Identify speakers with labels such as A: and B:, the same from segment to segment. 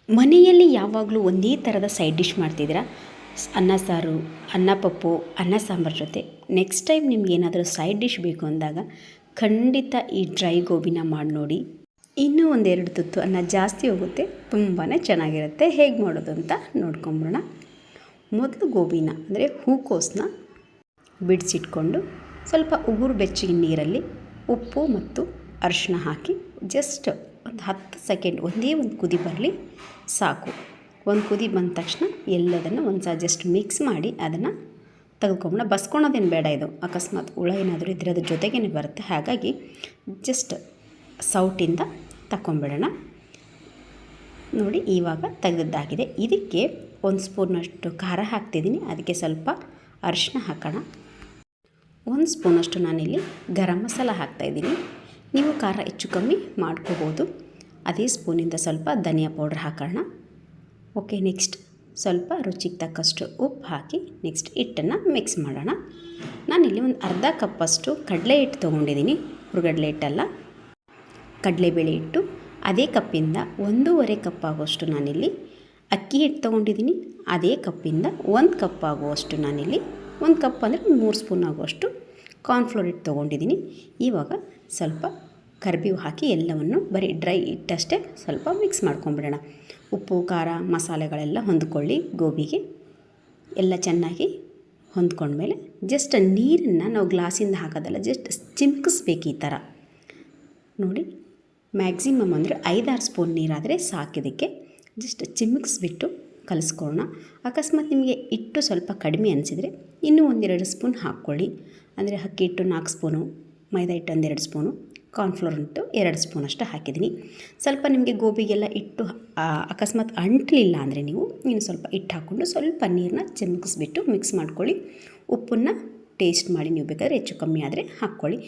A: ಮನೆಯಲ್ಲಿ ಯಾವಾಗಲೂ ಒಂದೇ ಥರದ ಸೈಡ್ ಡಿಶ್ ಮಾಡ್ತಿದ್ದೀರಾ, ಅನ್ನ ಸಾರು, ಅನ್ನ ಪಪ್ಪು, ಅನ್ನ ಸಾಂಬಾರು ಜೊತೆ. ನೆಕ್ಸ್ಟ್ ಟೈಮ್ ನಿಮ್ಗೇನಾದರೂ ಸೈಡ್ ಡಿಶ್ ಬೇಕು ಅಂದಾಗ ಖಂಡಿತ ಈ ಡ್ರೈ ಗೋಬಿನ ಮಾಡಿ ನೋಡಿ. ಇನ್ನೂ ಒಂದೆರಡು ತುತ್ತು ಅನ್ನ ಜಾಸ್ತಿ ಹೋಗುತ್ತೆ, ತುಂಬಾ ಚೆನ್ನಾಗಿರುತ್ತೆ. ಹೇಗೆ ಮಾಡೋದು ಅಂತ ನೋಡ್ಕೊಂಬಿಡೋಣ. ಮೊದಲು ಗೋಬಿನ ಅಂದರೆ ಹೂಕೋಸನ್ನ ಬಿಡಿಸಿಟ್ಕೊಂಡು ಸ್ವಲ್ಪ ಉಗುರು ಬೆಚ್ಚಗಿನ ನೀರಲ್ಲಿ ಉಪ್ಪು ಮತ್ತು ಅರಿಶಿನ ಹಾಕಿ ಜಸ್ಟ್ ಒಂದು 10 ಸೆಕೆಂಡ್ ಒಂದೇ ಒಂದು ಕುದಿ ಬರಲಿ ಸಾಕು. ಒಂದು ಕುದಿ ಬಂದ ತಕ್ಷಣ ಎಲ್ಲದನ್ನು ಒಂದು ಸಲ ಜಸ್ಟ್ ಮಿಕ್ಸ್ ಮಾಡಿ ಅದನ್ನು ತೆಗೆದುಕೊಂಬಿಡೋಣ. ಬಸ್ಕೊಳೋದೇನು ಬೇಡ, ಇದು ಅಕಸ್ಮಾತ್ ಹುಳ ಏನಾದರೂ ಇದ್ದರೆ ಅದ್ರ ಜೊತೆಗೇ ಬರುತ್ತೆ. ಹಾಗಾಗಿ ಜಸ್ಟ್ ಸೌಟಿಂದ ತಗೊಂಬಿಡೋಣ. ನೋಡಿ, ಇವಾಗ ತೆಗೆದದ್ದಾಗಿದೆ. ಇದಕ್ಕೆ 1 ಸ್ಪೂನಷ್ಟು ಖಾರ ಹಾಕ್ತಿದ್ದೀನಿ. ಅದಕ್ಕೆ ಸ್ವಲ್ಪ ಅರಿಶಿನ ಹಾಕೋಣ. 1 ಸ್ಪೂನಷ್ಟು ನಾನಿಲ್ಲಿ ಗರಂ ಮಸಾಲ ಹಾಕ್ತಾಯಿದ್ದೀನಿ. ನೀವು ಖಾರ ಹೆಚ್ಚು ಕಮ್ಮಿ ಮಾಡ್ಕೋಬೋದು. ಅದೇ ಸ್ಪೂನಿಂದ ಸ್ವಲ್ಪ ಧನಿಯಾ ಪೌಡ್ರ್ ಹಾಕೋಣ. ಓಕೆ, ನೆಕ್ಸ್ಟ್ ಸ್ವಲ್ಪ ರುಚಿಗೆ ತಕ್ಕಷ್ಟು ಉಪ್ಪು ಹಾಕಿ ನೆಕ್ಸ್ಟ್ ಹಿಟ್ಟನ್ನು ಮಿಕ್ಸ್ ಮಾಡೋಣ. ನಾನಿಲ್ಲಿ ಒಂದು ಅರ್ಧ ಕಪ್ಪಷ್ಟು ಕಡಲೆ ಹಿಟ್ಟು ತೊಗೊಂಡಿದ್ದೀನಿ. ಹುರ್ಗಡಲೆ ಹಿಟ್ಟಲ್ಲ, ಕಡಲೆಬೇಳೆ ಹಿಟ್ಟು. ಅದೇ ಕಪ್ಪಿಂದ 1.5 ಕಪ್ ಆಗುವಷ್ಟು ನಾನಿಲ್ಲಿ ಅಕ್ಕಿ ಹಿಟ್ಟು ತೊಗೊಂಡಿದ್ದೀನಿ. ಅದೇ ಕಪ್ಪಿಂದ 1 ಕಪ್ ಆಗುವಷ್ಟು ನಾನಿಲ್ಲಿ 1 ಕಪ್ ಅಂದರೆ 3 ಸ್ಪೂನ್ ಆಗುವಷ್ಟು ಕಾರ್ನ್ಫ್ಲೋರ್ ಹಿಟ್ಟು ತೊಗೊಂಡಿದ್ದೀನಿ. ಇವಾಗ ಸ್ವಲ್ಪ ಕರಿಬೇವು ಹಾಕಿ ಎಲ್ಲವನ್ನು ಬರೀ ಡ್ರೈ ಹಿಟ್ಟಷ್ಟೇ ಸ್ವಲ್ಪ ಮಿಕ್ಸ್ ಮಾಡ್ಕೊಂಬಿಡೋಣ. ಉಪ್ಪು ಖಾರ ಮಸಾಲೆಗಳೆಲ್ಲ ಹೊಂದ್ಕೊಳ್ಳಿ. ಗೋಬಿಗೆ ಎಲ್ಲ ಚೆನ್ನಾಗಿ ಹೊಂದ್ಕೊಂಡ್ಮೇಲೆ ಜಸ್ಟ್ ನೀರನ್ನು ನಾವು ಗ್ಲಾಸಿಂದ ಹಾಕೋದಲ್ಲ, ಜಸ್ಟ್ ಚಿಮ್ಕಿಸ್ಬೇಕು ಈ ಥರ. ನೋಡಿ, ಮ್ಯಾಕ್ಸಿಮಮ್ ಅಂದರೆ 5-6 ಸ್ಪೂನ್ ನೀರಾದರೆ ಸಾಕಿದಕ್ಕೆ. ಜಸ್ಟ್ ಚಿಮ್ಕಿಸ್ಬಿಟ್ಟು ಕಲಿಸ್ಕೊಳ್ಳೋಣ. ಅಕಸ್ಮಾತ್ ನಿಮಗೆ ಹಿಟ್ಟು ಸ್ವಲ್ಪ ಕಡಿಮೆ ಅನಿಸಿದರೆ ಇನ್ನೂ 1-2 ಸ್ಪೂನ್ ಹಾಕ್ಕೊಳ್ಳಿ. ಅಂದರೆ ಅಕ್ಕಿ ಹಿಟ್ಟು 4 ಸ್ಪೂನು, ಮೈದಾ ಹಿಟ್ಟು 1-2 ಸ್ಪೂನು, ಕಾರ್ನ್ಫ್ಲೋರ್ ಹಿಟ್ಟು 2 ಸ್ಪೂನಷ್ಟು ಹಾಕಿದ್ದೀನಿ. ಸ್ವಲ್ಪ ನಿಮಗೆ ಗೋಬಿಗೆಲ್ಲ ಹಿಟ್ಟು ಅಕಸ್ಮಾತ್ ಅಂಟಲಿಲ್ಲ ಅಂದರೆ ನೀವು ಇನ್ನು ಸ್ವಲ್ಪ ಹಿಟ್ಟು ಹಾಕ್ಕೊಂಡು ಸ್ವಲ್ಪ ನೀರನ್ನ ಚಿಮ್ಕಿಸ್ಬಿಟ್ಟು ಮಿಕ್ಸ್ ಮಾಡ್ಕೊಳ್ಳಿ. ಉಪ್ಪನ್ನು ಟೇಸ್ಟ್ ಮಾಡಿ, ನೀವು ಬೇಕಾದರೆ ಹೆಚ್ಚು ಕಮ್ಮಿ ಆದರೆ ಹಾಕ್ಕೊಳ್ಳಿ.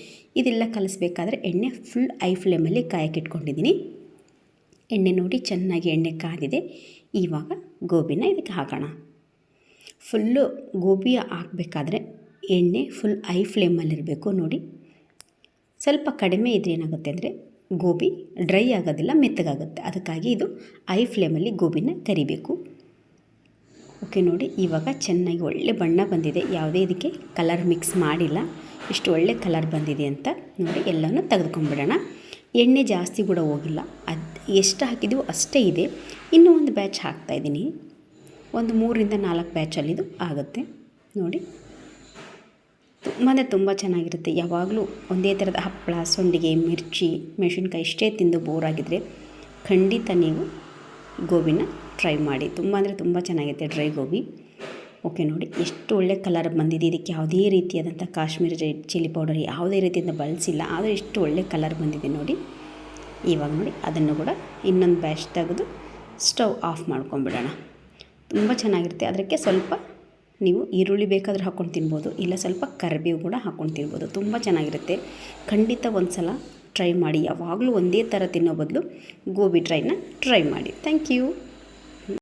A: ಇದೆಲ್ಲ ಕಲಿಸ್ಬೇಕಾದ್ರೆ ಎಣ್ಣೆ ಫುಲ್ ಐ ಫ್ಲೇಮಲ್ಲಿ ಕಾಯಕ್ಕೆ ಇಟ್ಕೊಂಡಿದ್ದೀನಿ. ಎಣ್ಣೆ ನೋಡಿ ಚೆನ್ನಾಗಿ ಎಣ್ಣೆ ಕಾದಿದೆ. ಇವಾಗ ಗೋಬಿನ ಇದಕ್ಕೆ ಹಾಕೋಣ. ಫುಲ್ಲು ಗೋಬಿ ಹಾಕಬೇಕಾದ್ರೆ ಎಣ್ಣೆ ಫುಲ್ ಐ ಫ್ಲೇಮಲ್ಲಿರಬೇಕು. ನೋಡಿ, ಸ್ವಲ್ಪ ಕಡಿಮೆ ಇದ್ರೆ ಏನಾಗುತ್ತೆ ಅಂದರೆ ಗೋಬಿ ಡ್ರೈ ಆಗೋದಿಲ್ಲ, ಮೆತ್ತಗಾಗುತ್ತೆ. ಅದಕ್ಕಾಗಿ ಇದು ಐ ಫ್ಲೇಮಲ್ಲಿ ಗೋಬಿನ ಕರಿಬೇಕು. ಓಕೆ, ನೋಡಿ ಇವಾಗ ಚೆನ್ನಾಗಿ ಒಳ್ಳೆ ಬಣ್ಣ ಬಂದಿದೆ. ಯಾವುದೇ ಇದಕ್ಕೆ ಕಲರ್ ಮಿಕ್ಸ್ ಮಾಡಿಲ್ಲ. ಇಷ್ಟು ಒಳ್ಳೆ ಕಲರ್ ಬಂದಿದೆ ಅಂತ ನೋಡಿ ಎಲ್ಲನೂ ತೆಗೆದುಕೊಂಡ್ಬಿಡೋಣ. ಎಣ್ಣೆ ಜಾಸ್ತಿ ಕೂಡ ಹೋಗಿಲ್ಲ, ಅದು ಎಷ್ಟು ಹಾಕಿದ್ದೀವೋ ಅಷ್ಟೇ ಇದೆ. ಇನ್ನೂ ಒಂದು ಬ್ಯಾಚ್ ಹಾಕ್ತಾಯಿದ್ದೀನಿ. ಒಂದು 3-4 ಬ್ಯಾಚಲ್ಲಿದು ಆಗುತ್ತೆ. ನೋಡಿ, ತುಂಬ ಚೆನ್ನಾಗಿರುತ್ತೆ. ಯಾವಾಗಲೂ ಒಂದೇ ಥರದ ಹಪ್ಪಳ, ಸಂಡಿಗೆ, ಮಿರ್ಚಿ, ಮೆಣಸಿನ್ಕಾಯಿ ಇಷ್ಟೇ ತಿಂದು ಬೋರಾಗಿದ್ದರೆ ಖಂಡಿತ ನೀವು ಗೋಬಿನ ಟ್ರೈ ಮಾಡಿ. ತುಂಬ ಚೆನ್ನಾಗಿರುತ್ತೆ ಡ್ರೈ ಗೋಬಿ. ಓಕೆ, ನೋಡಿ ಎಷ್ಟು ಒಳ್ಳೆ ಕಲರ್ ಬಂದಿದೆ. ಇದಕ್ಕೆ ಯಾವುದೇ ರೀತಿಯಾದಂಥ ಕಾಶ್ಮೀರಿ ರೆಡ್ ಚಿಲ್ಲಿ ಪೌಡರ್ ಯಾವುದೇ ರೀತಿಯಿಂದ ಬಳಸಿಲ್ಲ, ಆದರೆ ಎಷ್ಟು ಒಳ್ಳೆ ಕಲರ್ ಬಂದಿದೆ ನೋಡಿ. ಇವಾಗ ನೋಡಿ ಅದನ್ನು ಕೂಡ ಇನ್ನೊಂದು ಬ್ಯಾಚ್ ತೆಗೆದು ಸ್ಟವ್ ಆಫ್ ಮಾಡ್ಕೊಂಬಿಡೋಣ. ತುಂಬ ಚೆನ್ನಾಗಿರುತ್ತೆ. ಅದಕ್ಕೆ ಸ್ವಲ್ಪ ನೀವು ಈರುಳ್ಳಿ ಬೇಕಾದರೂ ಹಾಕ್ಕೊಂಡು ತಿನ್ಬೋದು, ಇಲ್ಲ ಸ್ವಲ್ಪ ಕರಿಬೇವು ಕೂಡ ಹಾಕ್ಕೊಂಡು ತಿನ್ಬೋದು. ತುಂಬ ಚೆನ್ನಾಗಿರುತ್ತೆ. ಖಂಡಿತ ಒಂದು ಸಲ ಟ್ರೈ ಮಾಡಿ. ಯಾವಾಗಲೂ ಒಂದೇ ಥರ ತಿನ್ನೋ ಬದಲು ಗೋಬಿ ಟ್ರೈ ಮಾಡಿ. Thank you.